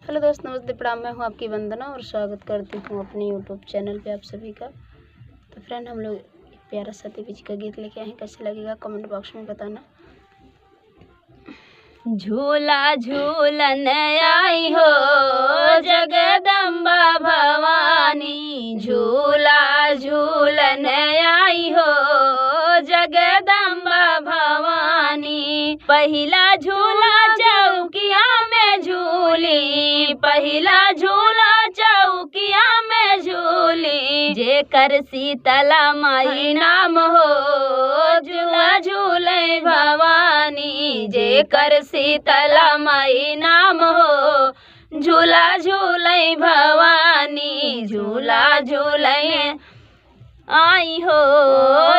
Hello दोस्त, नमस्ते, प्रणाम। मैं हूँ आपकी वंदना और स्वागत करती हूँ अपने यूट्यूब चैनल पे आप सभी का। तो फ्रेंड, हम लोग एक प्यारा सा देवी जी का गीत लेके आए हैं। कैसे लगेगा कमेंट बॉक्स में बताना। झूला झूलन आई हो जगदम्बा भवानी, झूला झूलन आई हो जगदम्बा भवानी। पहिला झूला चौकिया में झूली, पहिला झूला चौकिया में झूली। जेकर शीतला माई नाम हो झूला झूले भवानी, जेकर शीतला माई नाम हो झूला झूले भवानी। झूला झूले आई हो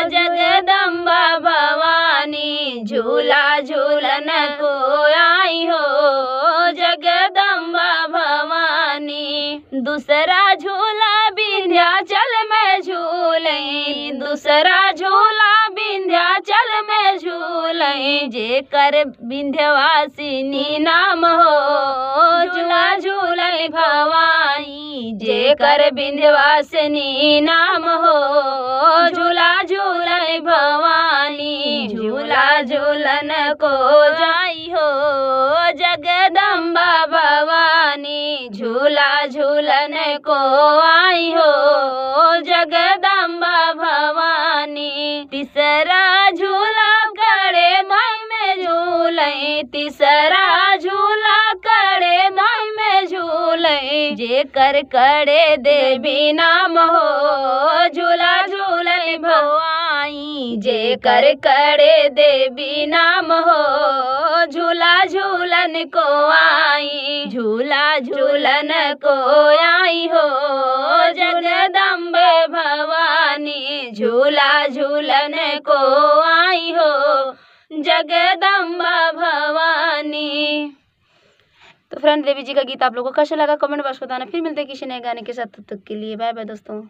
जगदम्बा भवानी, झूला झूलन को आई हो जगदम्बा भवानी। दूसरा झूला विंध्याचल में झूले, दूसरा झूला विंध्याचल में झूले। जेकर विंध्यवासिनी नाम हो झूला झूले भवानी, जेकर विंध्यवासिनी नाम हो झूला झूले भवानी। झूला झूलन को जाई हो जगदम्बा भवानी, झूला झूलन को आई हो जगदम्बा भवानी। तीसरा झूला कड़े माई में झूले, तीसरा झूला कड़े माई में झूले। जेकर कड़े देवी नाम हो झूला झूले भवानी, जेकर कड़े देवी नाम हो झूला झूलन को आई। झूला झूलन को आई हो जगदम्बे भवानी, झूला झूलन को आई हो जगदम्बा भवानी। तो फ्रेंड, देवी जी का गीत आप लोगों को कैसा लगा कमेंट बॉक्स बताना। फिर मिलते हैं किसी नए गाने के साथ, तब तक के लिए बाय बाय दोस्तों।